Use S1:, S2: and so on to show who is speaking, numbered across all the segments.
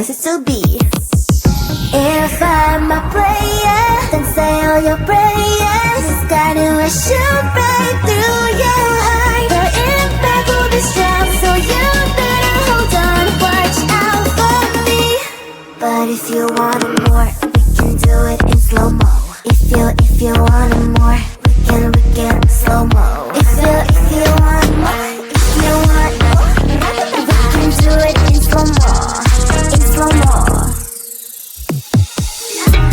S1: wants it to be. If I'm a player, then say all your prayers. It's gonna shoot right through your heart. The impact will be strong, so you better hold on, watch out for me. But if you want it more, we can do it in slow-mo. If you want it more, we can slow-mo. If you want more, we can do it in slow-mo.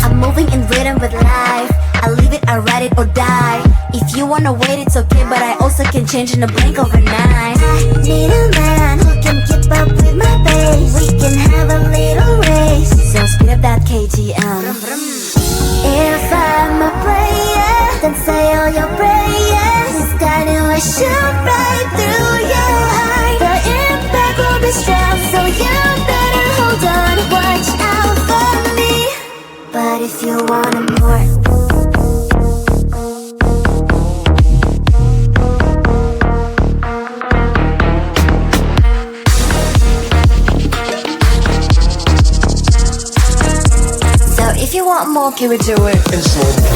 S1: I'm moving in rhythm with life. I leave it, I ride it or die. If you wanna wait, it's okay, but I also can change in a blink overnight. Need a man who can keep up with my pace. We can have a little race, so speed up that KTM. If I'm a player, then say all your prayers. It's gonna shoot right through your heart. The impact will be strong, so you better hold on, watch out for me. But if you want it more, so if you want more, can we do it in slow-mo?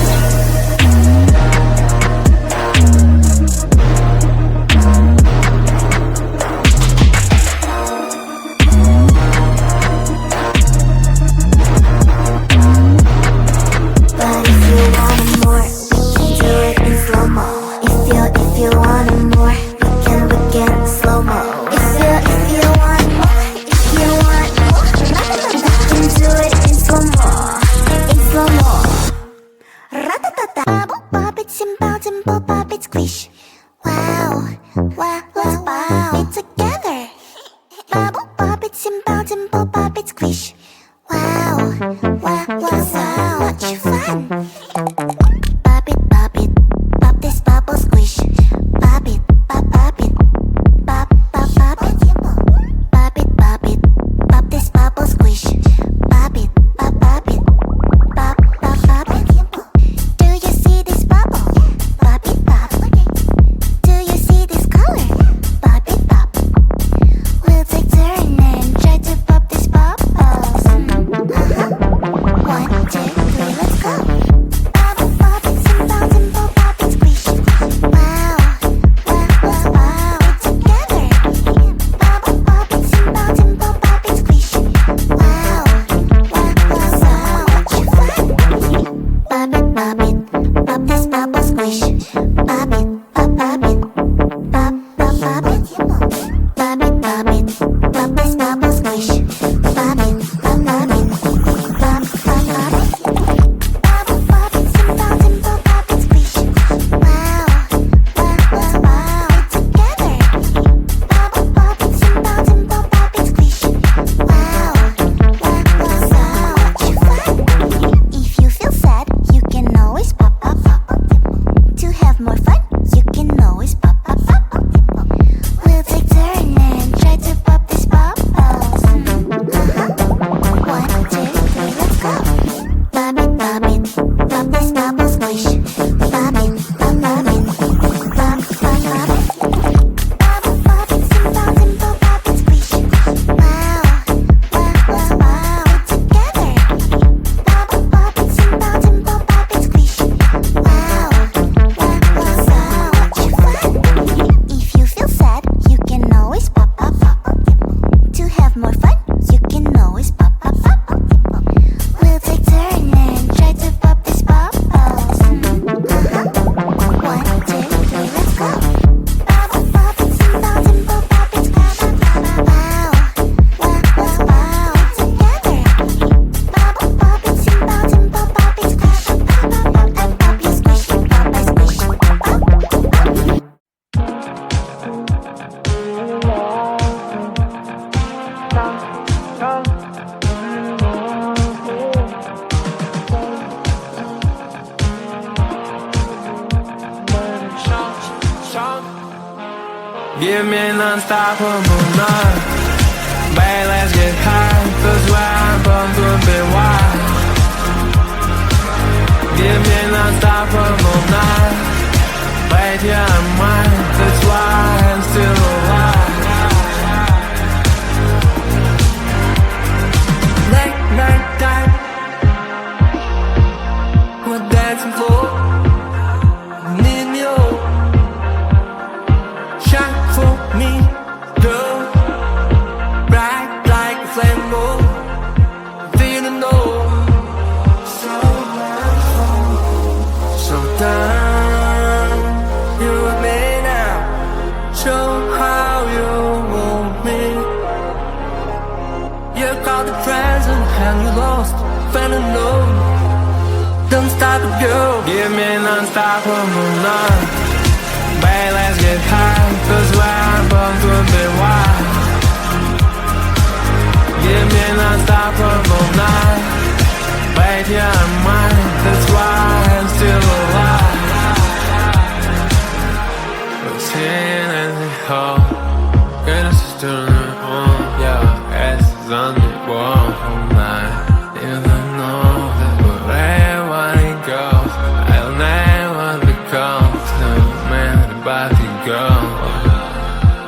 S2: Give me an unstoppable night. Babe, let's get high, 'cause where I'm from could be wild. Give me an unstoppable night. Wait, yeah, I'm mine, that's why I'm still alive. about the present and you lost, fell alone. Don't stop the girl, give me an unstoppable night. Babe, let's get high, cause we're both a bit wild. Give me an unstoppable night. Babe, you're mine, that's why I'm still alive. We're sitting in the hall, girl, it's just doing it all. Yeah, ass is on the wall all night. You don't know that wherever it goes, I'll never become the man about to go.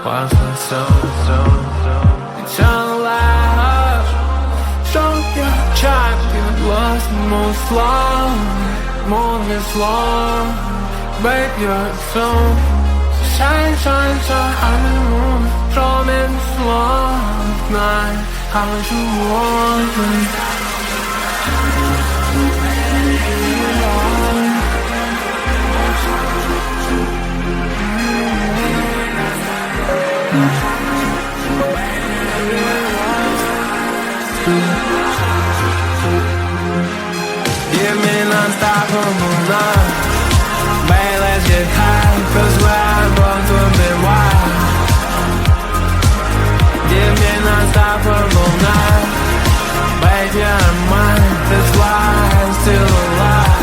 S2: What's my soul? It's all life. Show your child, get lost most long, more this long. Babe, you're so shine, shine, shine on the moon. Show me this long night, how much you want me. Give me an unstoppable night. Babe, let's get high, cause we're both a bit wild. Give me an unstoppable night. Babe, you're mine, that's why I'm still alive.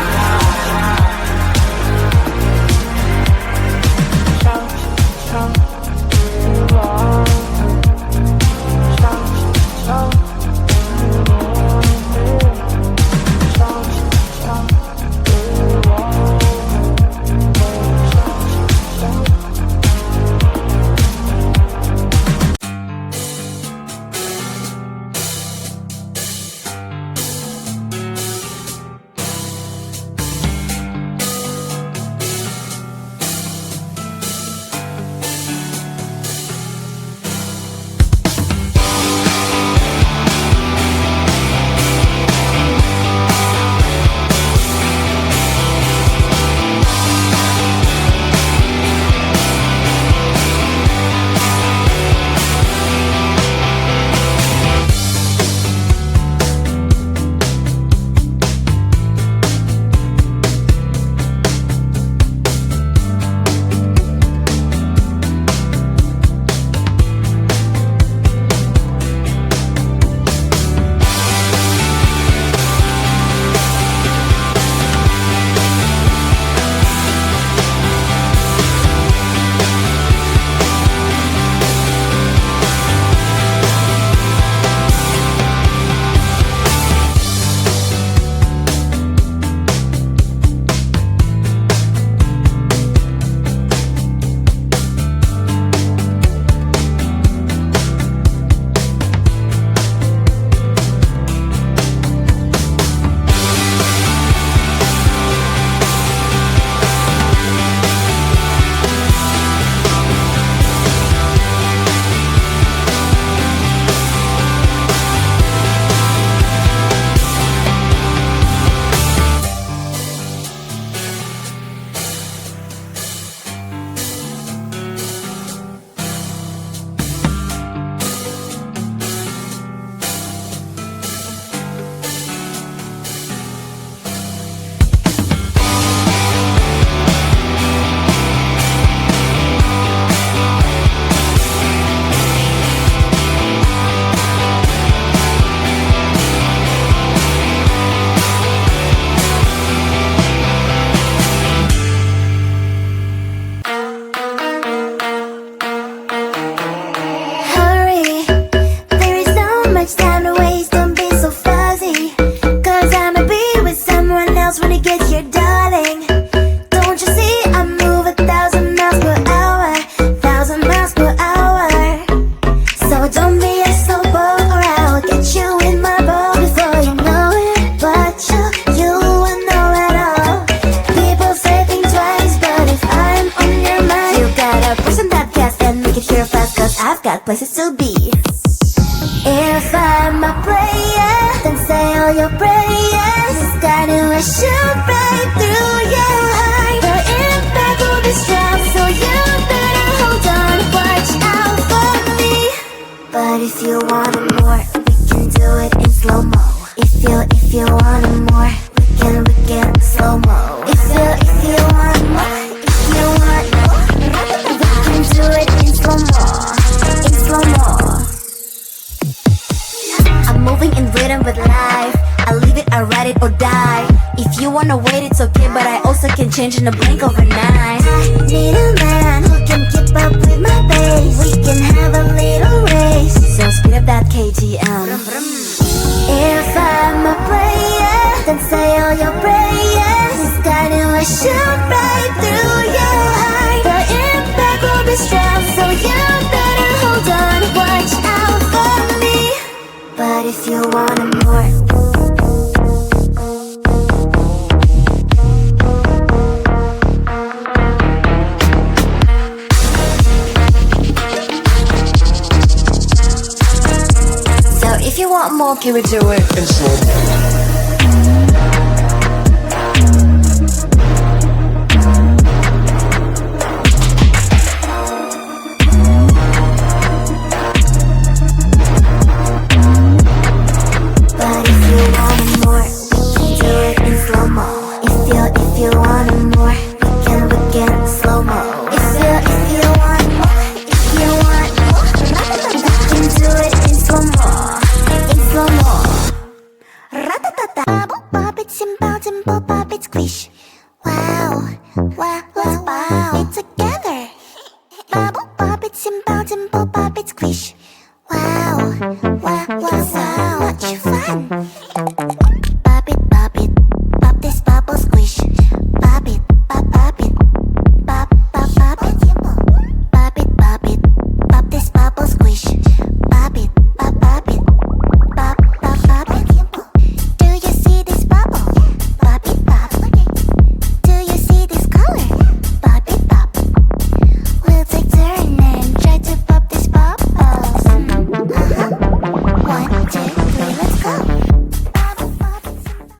S1: got places to be. If I'm a player, then say all your prayers. It's gonna shoot right through your heart. The impact will be strong, so you better hold on. Watch out for me. But if you want more, we can do it rhythm with life. I leave it, I ride it or die. If you wanna wait, it's okay, but I also can change in a blink overnight. I need a man who can keep up with my pace. We can have a little race. So speed up that KTM. If I'm a player, then say all your prayers. It's gonna shoot right through your heart. The impact will be strong, so you better hold on. Watch out for me. But if you want more, if you want more, can we do it in slow-mo? But if you want more, we can do it in slow-mo. If you want more, we can slow-mo. If you want more, we can do it in slow-mo. Ratatata. Bubble pop it, simple pop it, squish. Wow, let's pop it together. Bubble pop it, simple pop it, squish. Wow, so much fun.